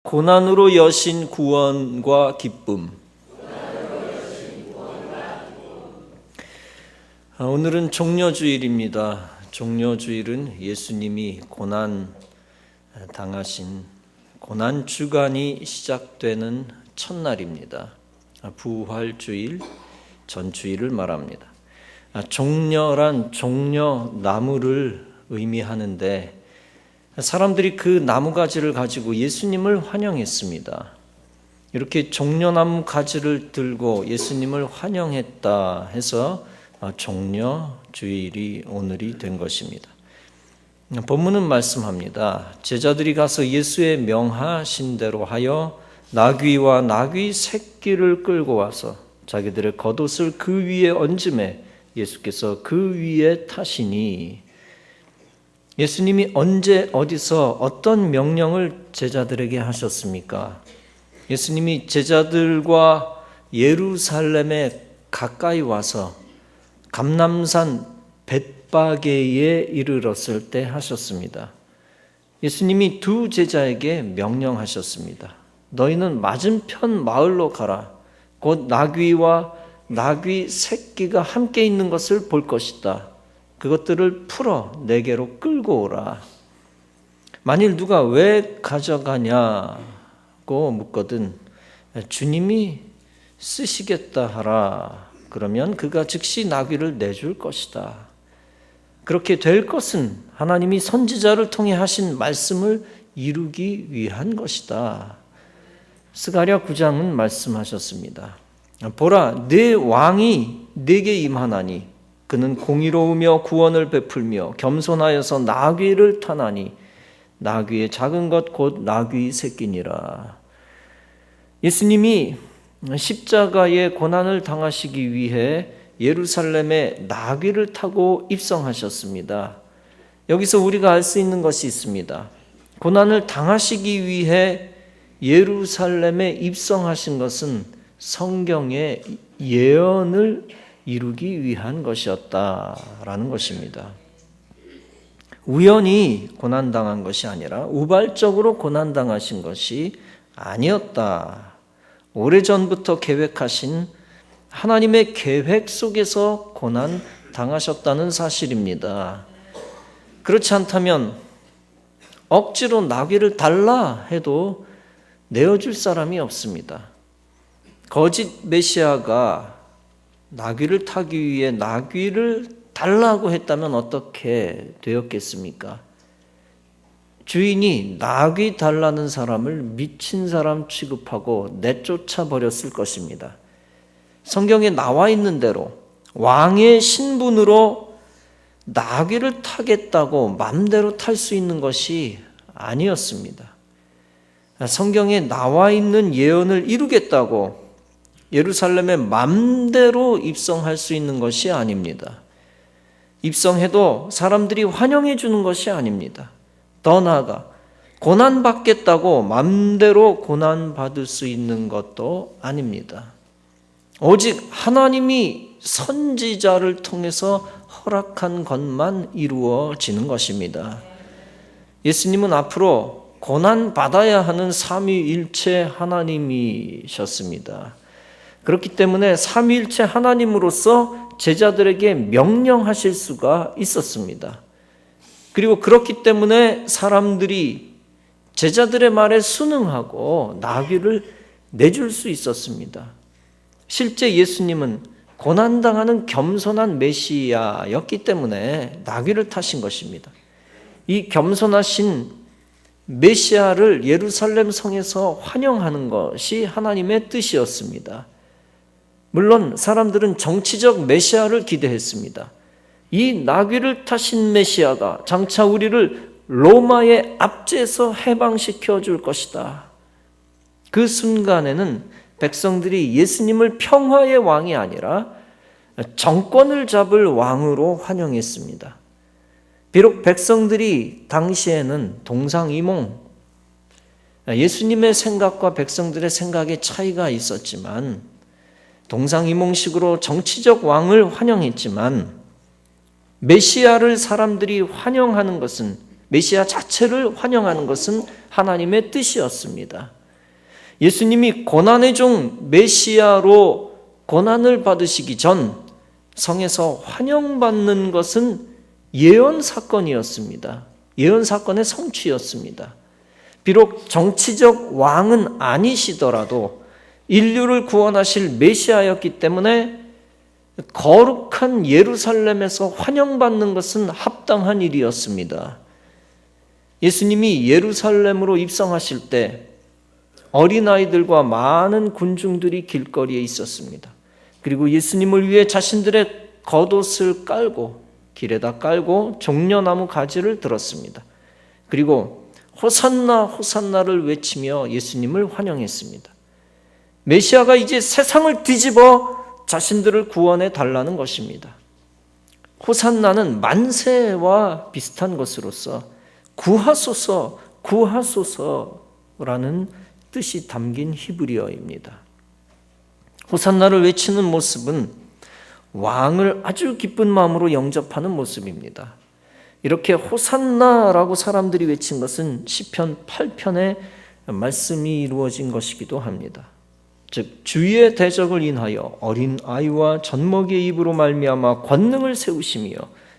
고난으로 여신 구원과 기쁨. 오늘은 종려주일입니다. 종려주일은 예수님이 고난 당하신 고난주간이 시작되는 첫날입니다. 부활주일, 전주일을 말합니다. 종려란 종려나무를 의미하는데 사람들이 그 나무가지를 가지고 예수님을 환영했습니다. 이렇게 종려나무 가지를 들고 예수님을 환영했다 해서 종려주일이 오늘이 된 것입니다. 본문은 말씀합니다. 제자들이 가서 예수의 명하신 대로 하여 나귀와 나귀 새끼를 끌고 와서 자기들의 겉옷을 그 위에 얹음에 예수께서 그 위에 타시니, 예수님이 언제 어디서 어떤 명령을 제자들에게 하셨습니까? 예수님이 제자들과 예루살렘에 가까이 와서 감람산 벳바게에 이르렀을 때 하셨습니다. 예수님이 두 제자에게 명령하셨습니다. 너희는 맞은편 마을로 가라. 곧 나귀와 나귀 새끼가 함께 있는 것을 볼 것이다. 그것들을 풀어 내게로 끌고 오라. 만일 누가 왜 가져가냐고 묻거든 주님이 쓰시겠다 하라. 그러면 그가 즉시 나귀를 내줄 것이다. 그렇게 될 것은 하나님이 선지자를 통해 하신 말씀을 이루기 위한 것이다. 스가랴 9장은 말씀하셨습니다. 보라, 내 왕이 내게 임하나니 그는 공의로우며 구원을 베풀며 겸손하여서 나귀를 타나니 나귀의 작은 것 곧 나귀 새끼니라. 예수님이 십자가의 고난을 당하시기 위해 예루살렘에 나귀를 타고 입성하셨습니다. 여기서 우리가 알 수 있는 것이 있습니다. 고난을 당하시기 위해 예루살렘에 입성하신 것은 성경의 예언을 이루기 위한 것이었다라는 것입니다. 우연히 고난당한 것이 아니라 우발적으로 고난당하신 것이 아니었다. 오래전부터 계획하신 하나님의 계획 속에서 고난당하셨다는 사실입니다. 그렇지 않다면 억지로 나귀를 달라 해도 내어줄 사람이 없습니다. 거짓 메시아가 나귀를 타기 위해 나귀를 달라고 했다면 어떻게 되었겠습니까? 주인이 나귀 달라는 사람을 미친 사람 취급하고 내쫓아 버렸을 것입니다. 성경에 나와 있는 대로 왕의 신분으로 나귀를 타겠다고 맘대로 탈 수 있는 것이 아니었습니다. 성경에 나와 있는 예언을 이루겠다고 예루살렘에 맘대로 입성할 수 있는 것이 아닙니다. 입성해도 사람들이 환영해 주는 것이 아닙니다. 더 나아가 고난받겠다고 맘대로 고난받을 수 있는 것도 아닙니다. 오직 하나님이 선지자를 통해서 허락한 것만 이루어지는 것입니다. 예수님은 앞으로 고난받아야 하는 삼위일체 하나님이셨습니다. 그렇기 때문에 삼위일체 하나님으로서 제자들에게 명령하실 수가 있었습니다. 그리고 그렇기 때문에 사람들이 제자들의 말에 순응하고 나귀를 내줄 수 있었습니다. 실제 예수님은 고난당하는 겸손한 메시아였기 때문에 나귀를 타신 것입니다. 이 겸손하신 메시아를 예루살렘 성에서 환영하는 것이 하나님의 뜻이었습니다. 물론 사람들은 정치적 메시아를 기대했습니다. 이 나귀를 타신 메시아가 장차 우리를 로마의 압제에서 해방시켜 줄 것이다. 그 순간에는 백성들이 예수님을 평화의 왕이 아니라 정권을 잡을 왕으로 환영했습니다. 비록 백성들이 당시에는 동상이몽, 예수님의 생각과 백성들의 생각에 차이가 있었지만 동상이몽식으로 정치적 왕을 환영했지만 메시아를 사람들이 환영하는 것은, 메시아 자체를 환영하는 것은 하나님의 뜻이었습니다. 예수님이 고난의 종 메시아로 고난을 받으시기 전 성에서 환영받는 것은 예언 사건이었습니다. 예언 사건의 성취였습니다. 비록 정치적 왕은 아니시더라도 인류를 구원하실 메시아였기 때문에 거룩한 예루살렘에서 환영받는 것은 합당한 일이었습니다. 예수님이 예루살렘으로 입성하실 때 어린아이들과 많은 군중들이 길거리에 있었습니다. 그리고 예수님을 위해 자신들의 겉옷을 깔고 길에다 깔고 종려나무 가지를 들었습니다. 그리고 호산나 호산나를 외치며 예수님을 환영했습니다. 메시아가 이제 세상을 뒤집어 자신들을 구원해 달라는 것입니다. 호산나는 만세와 비슷한 것으로서 구하소서, 구하소서라는 뜻이 담긴 히브리어입니다. 호산나를 외치는 모습은 왕을 아주 기쁜 마음으로 영접하는 모습입니다. 이렇게 호산나라고 사람들이 외친 것은 시편 8편의 말씀이 이루어진 것이기도 합니다. 즉 주의 대적을 인하여 어린 아이와 젖먹이의 입으로 말미암아 권능을 세우시며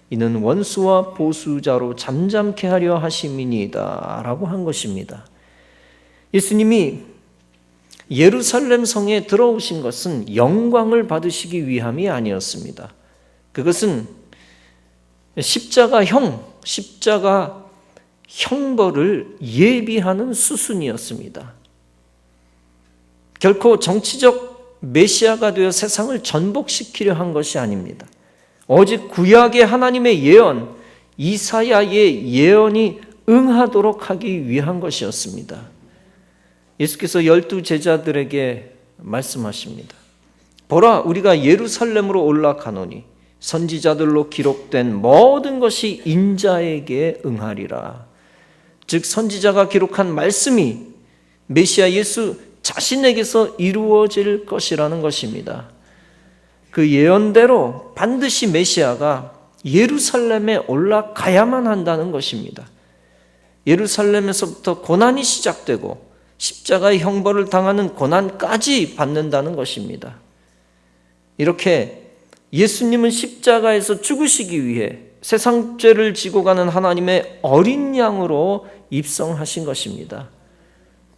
이는 원수와 보수자로 잠잠케 하려 하심이니이다 라고 한 것입니다. 예수님이 예루살렘 성에 들어오신 것은 영광을 받으시기 위함이 아니었습니다. 그것은 십자가 형벌을 예비하는 수순이었습니다. 결코 정치적 메시아가 되어 세상을 전복시키려 한 것이 아닙니다. 오직 구약의 하나님의 예언, 이사야의 예언이 응하도록 하기 위한 것이었습니다. 예수께서 12 제자들에게 말씀하십니다. 보라, 우리가 예루살렘으로 올라가노니 선지자들로 기록된 모든 것이 인자에게 응하리라. 즉 선지자가 기록한 말씀이 메시아 예수 자신에게서 이루어질 것이라는 것입니다. 그 예언대로 반드시 메시아가 예루살렘에 올라가야만 한다는 것입니다. 예루살렘에서부터 고난이 시작되고 십자가의 형벌을 당하는 고난까지 받는다는 것입니다. 이렇게 예수님은 십자가에서 죽으시기 위해 세상 죄를 지고 가는 하나님의 어린 양으로 입성하신 것입니다.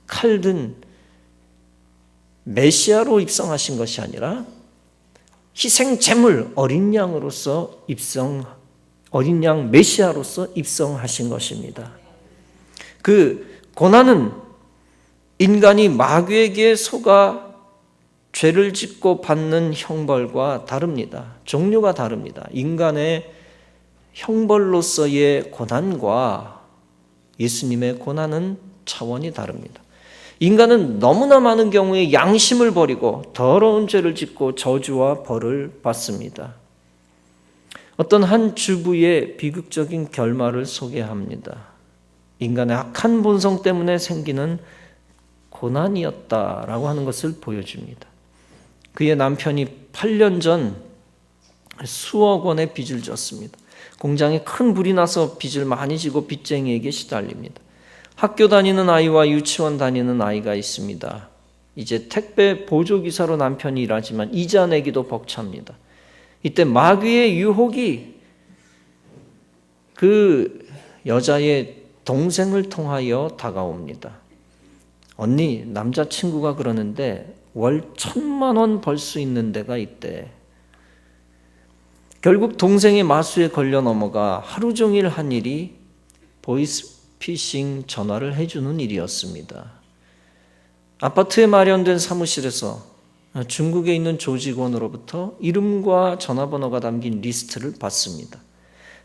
칼든 메시아로 입성하신 것이 아니라 희생 제물 어린 양으로서 어린 양 메시아로서 입성하신 것입니다. 그 고난은 인간이 마귀에게 속아 죄를 짓고 받는 형벌과 다릅니다. 종류가 다릅니다. 인간의 형벌로서의 고난과 예수님의 고난은 차원이 다릅니다. 인간은 너무나 많은 경우에 양심을 버리고 더러운 죄를 짓고 저주와 벌을 받습니다. 어떤 한 주부의 비극적인 결말을 소개합니다. 인간의 악한 본성 때문에 생기는 고난이었다라고 하는 것을 보여줍니다. 그의 남편이 8년 전 수억 원의 빚을 졌습니다. 공장에 큰 불이 나서 빚을 많이 지고 빚쟁이에게 시달립니다. 학교 다니는 아이와 유치원 다니는 아이가 있습니다. 이제 택배 보조기사로 남편이 일하지만 이자 내기도 벅찹니다. 이때 마귀의 유혹이 그 여자의 동생을 통하여 다가옵니다. 언니, 남자친구가 그러는데 월 1,000만 원 벌 수 있는 데가 있대. 결국 동생의 마수에 걸려 넘어가 하루 종일 한 일이 보이스피싱 전화를 해주는 일이었습니다. 아파트에 마련된 사무실에서 중국에 있는 조직원으로부터 이름과 전화번호가 담긴 리스트를 받습니다.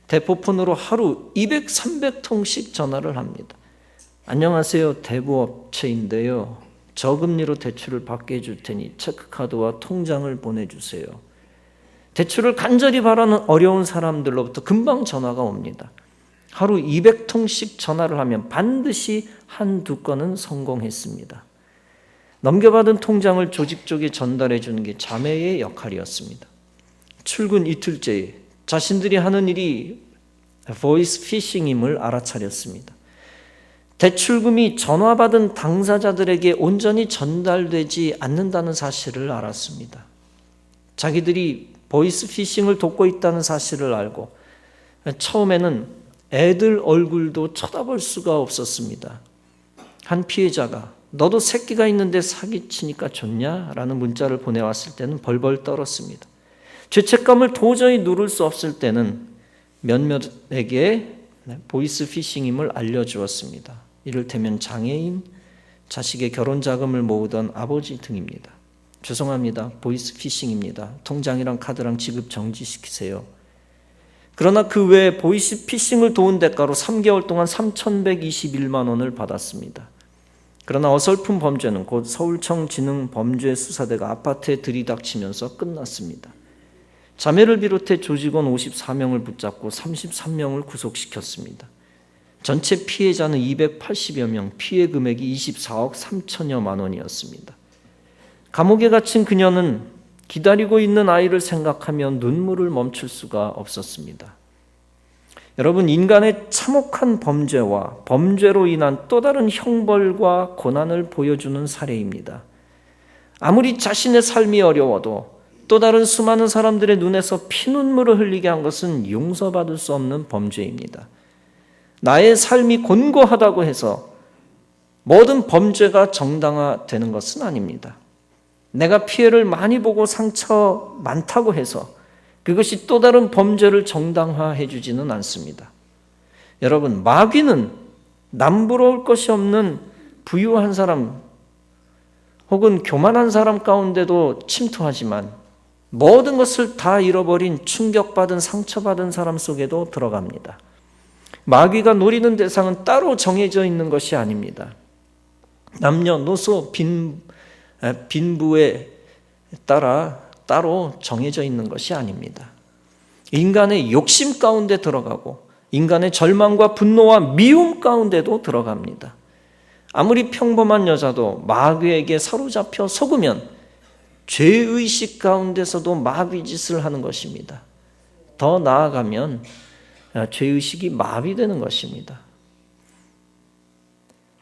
대포폰으로 하루 200, 300통씩 전화를 합니다. 안녕하세요, 대부업체인데요. 저금리로 대출을 받게 해줄 테니 체크카드와 통장을 보내주세요. 대출을 간절히 바라는 어려운 사람들로부터 금방 전화가 옵니다. 하루 200통씩 전화를 하면 반드시 한두 건은 성공했습니다. 넘겨받은 통장을 조직 쪽에 전달해 주는 게 자매의 역할이었습니다. 출근 이틀째에 자신들이 하는 일이 보이스 피싱임을 알아차렸습니다. 대출금이 전화받은 당사자들에게 온전히 전달되지 않는다는 사실을 알았습니다. 자기들이 보이스피싱을 돕고 있다는 사실을 알고 처음에는 애들 얼굴도 쳐다볼 수가 없었습니다. 한 피해자가 너도 새끼가 있는데 사기치니까 좋냐? 라는 문자를 보내왔을 때는 벌벌 떨었습니다. 죄책감을 도저히 누를 수 없을 때는 몇몇에게 보이스피싱임을 알려주었습니다. 이를테면 장애인, 자식의 결혼 자금을 모으던 아버지 등입니다. 죄송합니다. 보이스피싱입니다. 통장이랑 카드랑 지급 정지시키세요. 그러나 그 외에 보이스피싱을 도운 대가로 3개월 동안 3,121만 원을 받았습니다. 그러나 어설픈 범죄는 곧 서울청 지능범죄수사대가 아파트에 들이닥치면서 끝났습니다. 자매를 비롯해 조직원 54명을 붙잡고 33명을 구속시켰습니다. 전체 피해자는 280여 명, 피해 금액이 24억 3천여만 원이었습니다. 감옥에 갇힌 그녀는 기다리고 있는 아이를 생각하며 눈물을 멈출 수가 없었습니다. 여러분, 인간의 참혹한 범죄와 범죄로 인한 또 다른 형벌과 고난을 보여주는 사례입니다. 아무리 자신의 삶이 어려워도 또 다른 수많은 사람들의 눈에서 피눈물을 흘리게 한 것은 용서받을 수 없는 범죄입니다. 나의 삶이 곤고하다고 해서 모든 범죄가 정당화되는 것은 아닙니다. 내가 피해를 많이 보고 상처 많다고 해서 그것이 또 다른 범죄를 정당화해 주지는 않습니다. 여러분, 마귀는 남부러울 것이 없는 부유한 사람 혹은 교만한 사람 가운데도 침투하지만 모든 것을 다 잃어버린 충격받은 상처받은 사람 속에도 들어갑니다. 마귀가 노리는 대상은 따로 정해져 있는 것이 아닙니다. 남녀노소 빈부에 따라 따로 정해져 있는 것이 아닙니다. 인간의 욕심 가운데 들어가고 인간의 절망과 분노와 미움 가운데도 들어갑니다. 아무리 평범한 여자도 마귀에게 사로잡혀 속으면 죄의식 가운데서도 마귀짓을 하는 것입니다. 더 나아가면 죄의식이 마비되는 것입니다.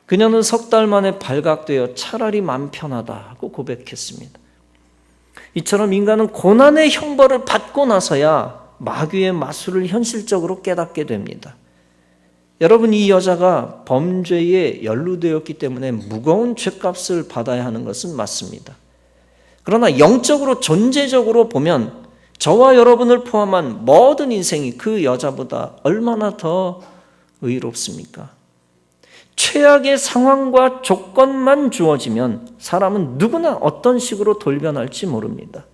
그녀는 석 달 만에 발각되어 차라리 맘 편하다고 고백했습니다. 이처럼 인간은 고난의 형벌을 받고 나서야 마귀의 마술을 현실적으로 깨닫게 됩니다. 여러분, 이 여자가 범죄에 연루되었기 때문에 무거운 죄값을 받아야 하는 것은 맞습니다. 그러나 영적으로 존재적으로 보면 저와 여러분을 포함한 모든 인생이 그 여자보다 얼마나 더 의롭습니까? 최악의 상황과 조건만 주어지면 사람은 누구나 어떤 식으로 돌변할지 모릅니다.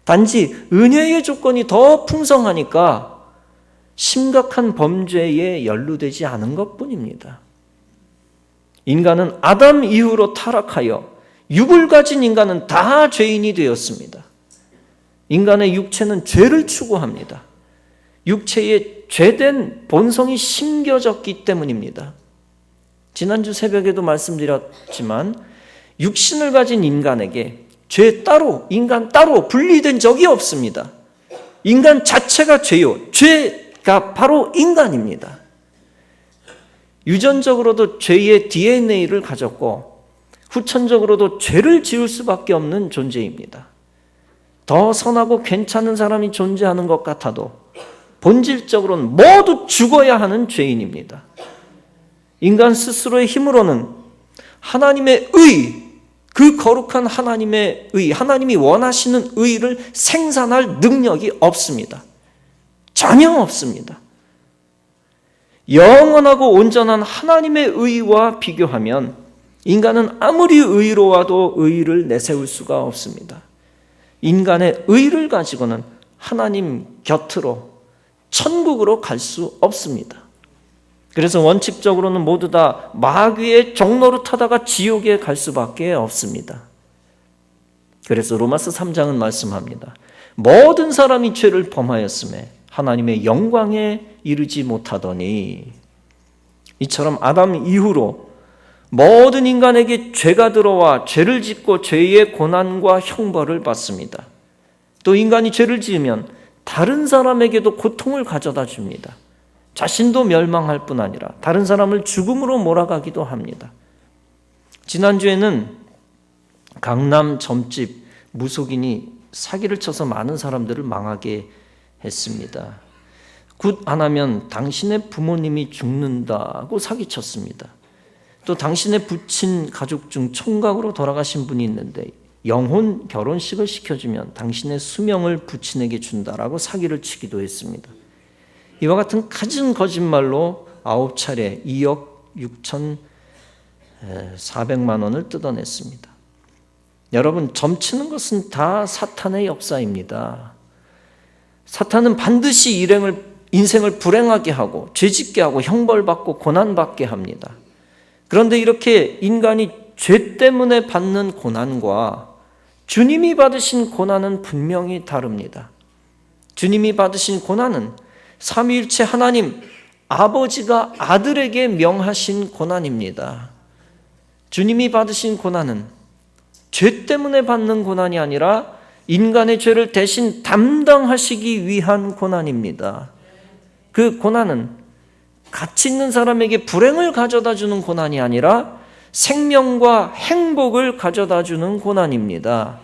단지 은혜의 조건이 더 풍성하니까 심각한 범죄에 연루되지 않은 것뿐입니다. 인간은 아담 이후로 타락하여 육을 가진 인간은 다 죄인이 되었습니다. 인간의 육체는 죄를 추구합니다. 육체에 죄된 본성이 심겨졌기 때문입니다. 지난주 새벽에도 말씀드렸지만 육신을 가진 인간에게 죄 따로, 인간 따로 분리된 적이 없습니다. 인간 자체가 죄요. 죄가 바로 인간입니다. 유전적으로도 죄의 DNA를 가졌고 후천적으로도 죄를 지을 수밖에 없는 존재입니다. 더 선하고 괜찮은 사람이 존재하는 것 같아도 본질적으로는 모두 죽어야 하는 죄인입니다. 인간 스스로의 힘으로는 하나님의 의, 그 거룩한 하나님의 의, 하나님이 원하시는 의를 생산할 능력이 없습니다. 전혀 없습니다. 영원하고 온전한 하나님의 의와 비교하면 인간은 아무리 의로워도 의를 내세울 수가 없습니다. 인간의 의를 가지고는 하나님 곁으로, 천국으로 갈 수 없습니다. 그래서 원칙적으로는 모두 다 마귀의 종로를 타다가 지옥에 갈 수밖에 없습니다. 그래서 로마서 3장은 말씀합니다. 모든 사람이 죄를 범하였음에 하나님의 영광에 이르지 못하더니, 이처럼 아담 이후로 모든 인간에게 죄가 들어와 죄를 짓고 죄의 고난과 형벌을 받습니다. 또 인간이 죄를 지으면 다른 사람에게도 고통을 가져다 줍니다. 자신도 멸망할 뿐 아니라 다른 사람을 죽음으로 몰아가기도 합니다. 지난주에는 강남 점집 무속인이 사기를 쳐서 많은 사람들을 망하게 했습니다. 굿 안 하면 당신의 부모님이 죽는다고 사기쳤습니다. 또 당신의 부친 가족 중 총각으로 돌아가신 분이 있는데 영혼 결혼식을 시켜주면 당신의 수명을 부친에게 준다라고 사기를 치기도 했습니다. 이와 같은 갖은 거짓말로 9차례 2억 6,400만 원을 뜯어냈습니다. 여러분, 점치는 것은 다 사탄의 역사입니다. 사탄은 반드시 인생을 불행하게 하고 죄짓게 하고 형벌받고 고난받게 합니다. 그런데 이렇게 인간이 죄 때문에 받는 고난과 주님이 받으신 고난은 분명히 다릅니다. 주님이 받으신 고난은 삼위일체 하나님 아버지가 아들에게 명하신 고난입니다. 주님이 받으신 고난은 죄 때문에 받는 고난이 아니라 인간의 죄를 대신 담당하시기 위한 고난입니다. 그 고난은 가치 있는 사람에게 불행을 가져다 주는 고난이 아니라 생명과 행복을 가져다 주는 고난입니다.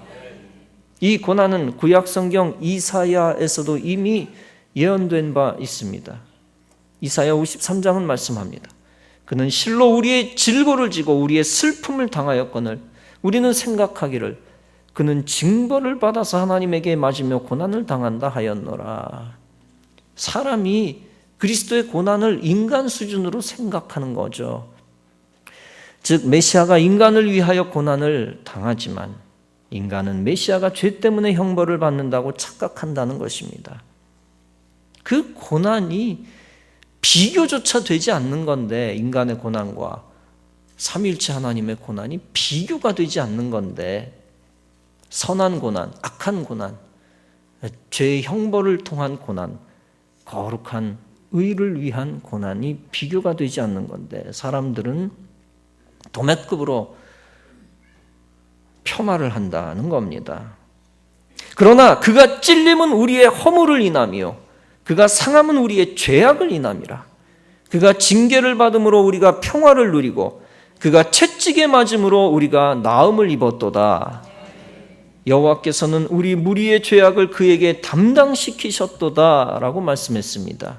이 고난은 구약성경 이사야에서도 이미 예언된 바 있습니다. 이사야 53장은 말씀합니다. 그는 실로 우리의 질고를 지고 우리의 슬픔을 당하였거늘 우리는 생각하기를 그는 징벌을 받아서 하나님에게 맞으며 고난을 당한다 하였노라. 사람이 그리스도의 고난을 인간 수준으로 생각하는 거죠. 즉 메시아가 인간을 위하여 고난을 당하지만 인간은 메시아가 죄 때문에 형벌을 받는다고 착각한다는 것입니다. 그 고난이 비교조차 되지 않는 건데, 인간의 고난과 삼위일체 하나님의 고난이 비교가 되지 않는 건데, 선한 고난, 악한 고난, 죄의 형벌을 통한 고난, 거룩한 의를 위한 고난이 비교가 되지 않는 건데 사람들은 도매급으로 폄하를 한다는 겁니다. 그러나 그가 찔림은 우리의 허물을 인하며 그가 상함은 우리의 죄악을 인함이라. 그가 징계를 받음으로 우리가 평화를 누리고 그가 채찍에 맞음으로 우리가 나음을 입었도다. 여호와께서는 우리 무리의 죄악을 그에게 담당시키셨도다 라고 말씀했습니다.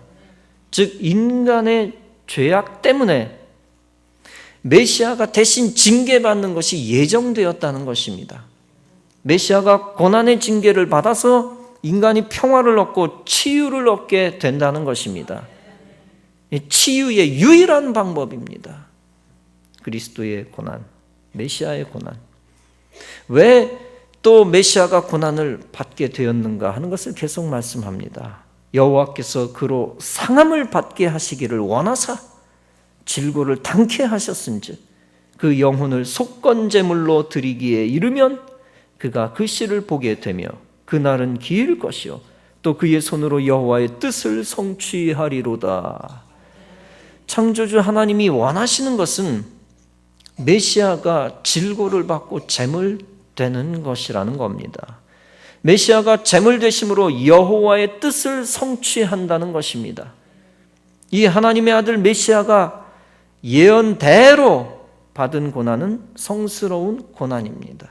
즉 인간의 죄악 때문에 메시아가 대신 징계받는 것이 예정되었다는 것입니다. 메시아가 고난의 징계를 받아서 인간이 평화를 얻고 치유를 얻게 된다는 것입니다. 치유의 유일한 방법입니다. 그리스도의 고난, 메시아의 고난. 왜 또 메시아가 고난을 받게 되었는가 하는 것을 계속 말씀합니다. 여호와께서 그로 상함을 받게 하시기를 원하사 질고를 당케 하셨은즉 그 영혼을 속건제물로 드리기에 이르면 그가 그 씨를 보게 되며 그날은 기일 것이요 또 그의 손으로 여호와의 뜻을 성취하리로다. 창조주 하나님이 원하시는 것은 메시아가 질고를 받고 제물되는 것이라는 겁니다. 메시아가 제물되심으로 여호와의 뜻을 성취한다는 것입니다. 이 하나님의 아들 메시아가 예언대로 받은 고난은 성스러운 고난입니다.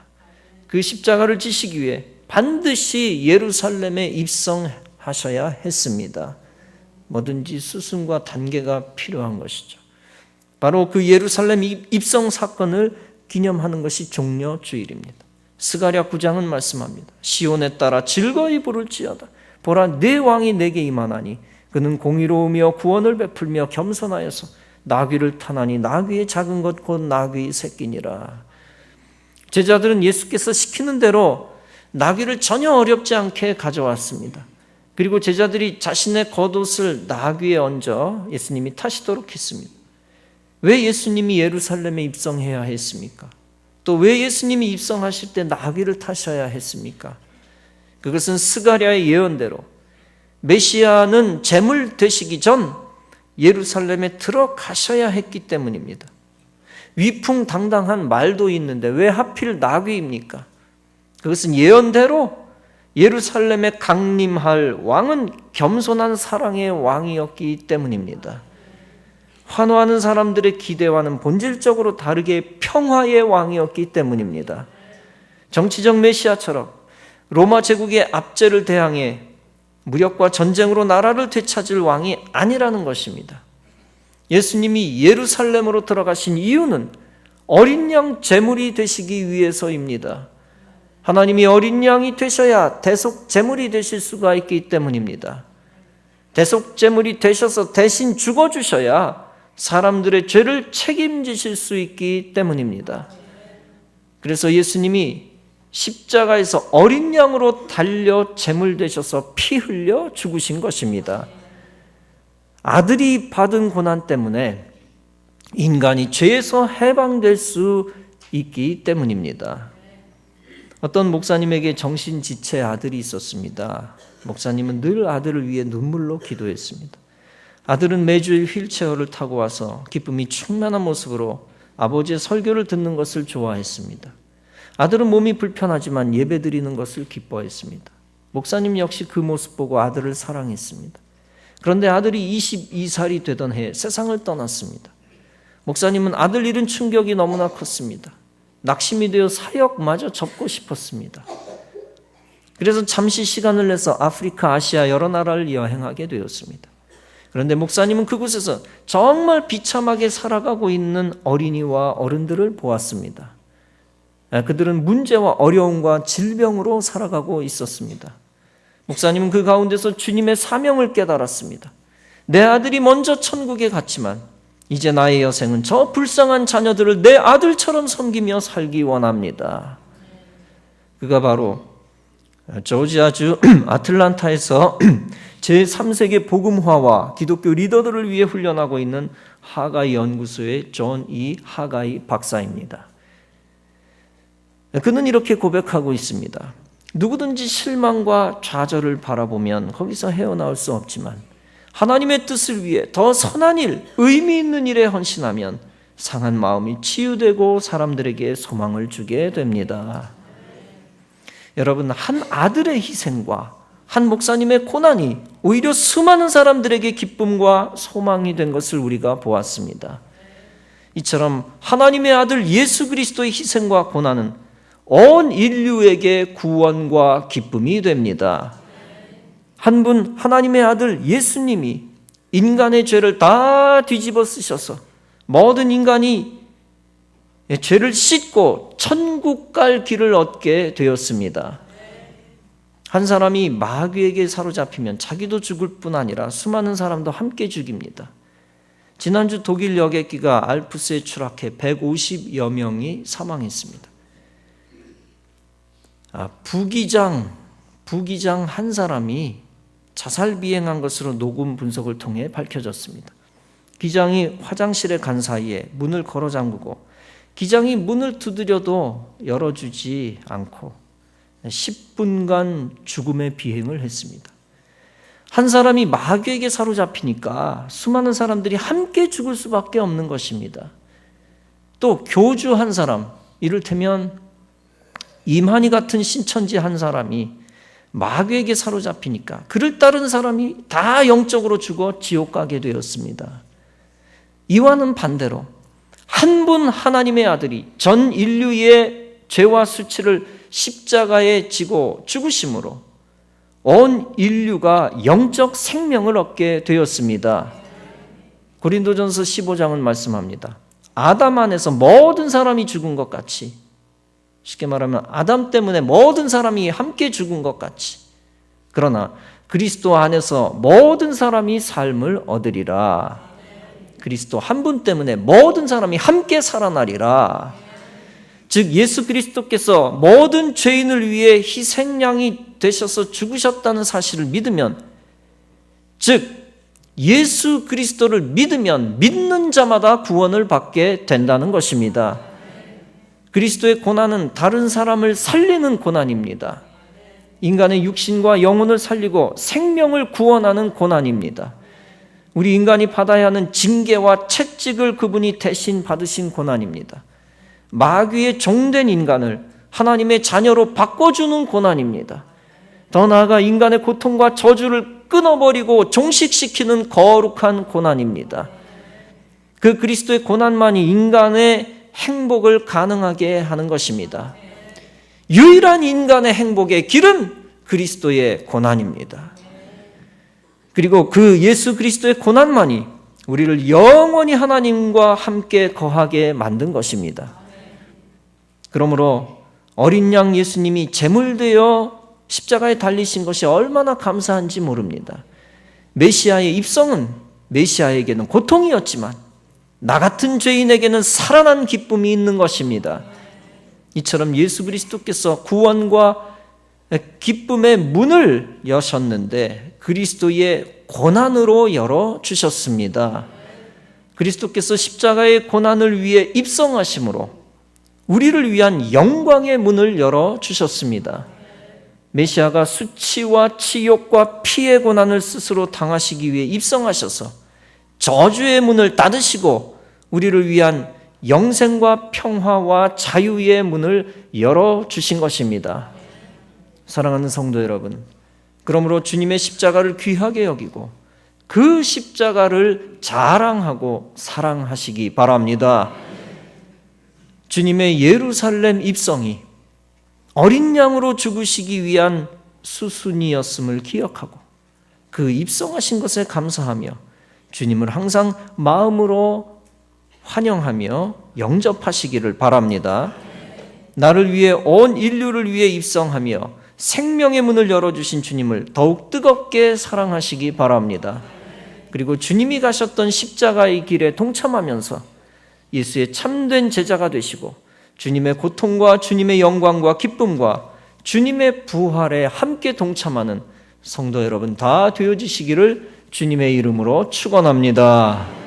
그 십자가를 지시기 위해 반드시 예루살렘에 입성하셔야 했습니다. 뭐든지 수순과 단계가 필요한 것이죠. 바로 그 예루살렘 입성 사건을 기념하는 것이 종려주일입니다. 스가랴 9장은 말씀합니다. 시온에 따라 즐거이 부를지어다. 보라 내 왕이 내게 임하나니 그는 공의로우며 구원을 베풀며 겸손하여서 나귀를 타나니 나귀의 작은 것 곧 나귀의 새끼니라. 제자들은 예수께서 시키는 대로 나귀를 전혀 어렵지 않게 가져왔습니다. 그리고 제자들이 자신의 겉옷을 나귀에 얹어 예수님이 타시도록 했습니다. 왜 예수님이 예루살렘에 입성해야 했습니까? 또 왜 예수님이 입성하실 때 나귀를 타셔야 했습니까? 그것은 스가랴의 예언대로 메시아는 제물 되시기 전 예루살렘에 들어가셔야 했기 때문입니다. 위풍당당한 말도 있는데 왜 하필 나귀입니까? 그것은 예언대로 예루살렘에 강림할 왕은 겸손한 사랑의 왕이었기 때문입니다. 환호하는 사람들의 기대와는 본질적으로 다르게 평화의 왕이었기 때문입니다. 정치적 메시아처럼 로마 제국의 압제를 대항해 무력과 전쟁으로 나라를 되찾을 왕이 아니라는 것입니다. 예수님이 예루살렘으로 들어가신 이유는 어린 양 제물이 되시기 위해서입니다. 하나님이 어린 양이 되셔야 대속 제물이 되실 수가 있기 때문입니다. 대속 제물이 되셔서 대신 죽어주셔야 사람들의 죄를 책임지실 수 있기 때문입니다. 그래서 예수님이 십자가에서 어린 양으로 달려 제물 되셔서 피 흘려 죽으신 것입니다. 아들이 받은 고난 때문에 인간이 죄에서 해방될 수 있기 때문입니다. 어떤 목사님에게 정신지체 아들이 있었습니다. 목사님은 늘 아들을 위해 눈물로 기도했습니다. 아들은 매주일 휠체어를 타고 와서 기쁨이 충만한 모습으로 아버지의 설교를 듣는 것을 좋아했습니다. 아들은 몸이 불편하지만 예배드리는 것을 기뻐했습니다. 목사님 역시 그 모습 보고 아들을 사랑했습니다. 그런데 아들이 22살이 되던 해에 세상을 떠났습니다. 목사님은 아들 잃은 충격이 너무나 컸습니다. 낙심이 되어 사역마저 접고 싶었습니다. 그래서 잠시 시간을 내서 아프리카, 아시아 여러 나라를 여행하게 되었습니다. 그런데 목사님은 그곳에서 정말 비참하게 살아가고 있는 어린이와 어른들을 보았습니다. 그들은 문제와 어려움과 질병으로 살아가고 있었습니다. 목사님은 그 가운데서 주님의 사명을 깨달았습니다. 내 아들이 먼저 천국에 갔지만 이제 나의 여생은 저 불쌍한 자녀들을 내 아들처럼 섬기며 살기 원합니다. 그가 바로 조지아주 아틀란타에서 제3세계 복음화와 기독교 리더들을 위해 훈련하고 있는 하가이 연구소의 존 E. 하가이 박사입니다. 그는 이렇게 고백하고 있습니다. 누구든지 실망과 좌절을 바라보면 거기서 헤어나올 수 없지만 하나님의 뜻을 위해 더 선한 일, 의미 있는 일에 헌신하면 상한 마음이 치유되고 사람들에게 소망을 주게 됩니다. 여러분, 한 아들의 희생과 한 목사님의 고난이 오히려 수많은 사람들에게 기쁨과 소망이 된 것을 우리가 보았습니다. 이처럼 하나님의 아들 예수 그리스도의 희생과 고난은 온 인류에게 구원과 기쁨이 됩니다. 한 분 하나님의 아들 예수님이 인간의 죄를 다 뒤집어 쓰셔서 모든 인간이 죄를 씻고 천국 갈 길을 얻게 되었습니다. 한 사람이 마귀에게 사로잡히면 자기도 죽을 뿐 아니라 수많은 사람도 함께 죽입니다. 지난주 독일 여객기가 알프스에 추락해 150여 명이 사망했습니다. 부기장 한 사람이 자살 비행한 것으로 녹음 분석을 통해 밝혀졌습니다. 기장이 화장실에 간 사이에 문을 걸어 잠그고 기장이 문을 두드려도 열어주지 않고 10분간 죽음의 비행을 했습니다. 한 사람이 마귀에게 사로잡히니까 수많은 사람들이 함께 죽을 수밖에 없는 것입니다. 또 교주 한 사람, 이를테면 임한이 같은 신천지 한 사람이 마귀에게 사로잡히니까 그를 따른 사람이 다 영적으로 죽어 지옥 가게 되었습니다. 이와는 반대로 한 분 하나님의 아들이 전 인류의 죄와 수치를 십자가에 지고 죽으심으로 온 인류가 영적 생명을 얻게 되었습니다. 고린도전서 15장은 말씀합니다. 아담 안에서 모든 사람이 죽은 것 같이, 쉽게 말하면 아담 때문에 모든 사람이 함께 죽은 것 같이, 그러나 그리스도 안에서 모든 사람이 삶을 얻으리라. 그리스도 한 분 때문에 모든 사람이 함께 살아나리라. 즉 예수 그리스도께서 모든 죄인을 위해 희생양이 되셔서 죽으셨다는 사실을 믿으면, 즉 예수 그리스도를 믿으면 믿는 자마다 구원을 받게 된다는 것입니다. 그리스도의 고난은 다른 사람을 살리는 고난입니다. 인간의 육신과 영혼을 살리고 생명을 구원하는 고난입니다. 우리 인간이 받아야 하는 징계와 채찍을 그분이 대신 받으신 고난입니다. 마귀의 종된 인간을 하나님의 자녀로 바꿔주는 고난입니다. 더 나아가 인간의 고통과 저주를 끊어버리고 종식시키는 거룩한 고난입니다. 그 그리스도의 고난만이 인간의 행복을 가능하게 하는 것입니다. 유일한 인간의 행복의 길은 그리스도의 고난입니다. 그리고 그 예수 그리스도의 고난만이 우리를 영원히 하나님과 함께 거하게 만든 것입니다. 그러므로 어린 양 예수님이 제물되어 십자가에 달리신 것이 얼마나 감사한지 모릅니다. 메시아의 입성은 메시아에게는 고통이었지만 나 같은 죄인에게는 살아난 기쁨이 있는 것입니다. 이처럼 예수 그리스도께서 구원과 기쁨의 문을 여셨는데 그리스도의 고난으로 열어주셨습니다. 그리스도께서 십자가의 고난을 위해 입성하심으로 우리를 위한 영광의 문을 열어주셨습니다. 메시아가 수치와 치욕과 피의 고난을 스스로 당하시기 위해 입성하셔서 저주의 문을 닫으시고 우리를 위한 영생과 평화와 자유의 문을 열어주신 것입니다. 사랑하는 성도 여러분, 그러므로 주님의 십자가를 귀하게 여기고 그 십자가를 자랑하고 사랑하시기 바랍니다. 주님의 예루살렘 입성이 어린 양으로 죽으시기 위한 수순이었음을 기억하고 그 입성하신 것에 감사하며 주님을 항상 마음으로 환영하며 영접하시기를 바랍니다. 나를 위해 온 인류를 위해 입성하며 생명의 문을 열어주신 주님을 더욱 뜨겁게 사랑하시기 바랍니다. 그리고 주님이 가셨던 십자가의 길에 동참하면서 예수의 참된 제자가 되시고 주님의 고통과 주님의 영광과 기쁨과 주님의 부활에 함께 동참하는 성도 여러분 다 되어지시기를 주님의 이름으로 축원합니다.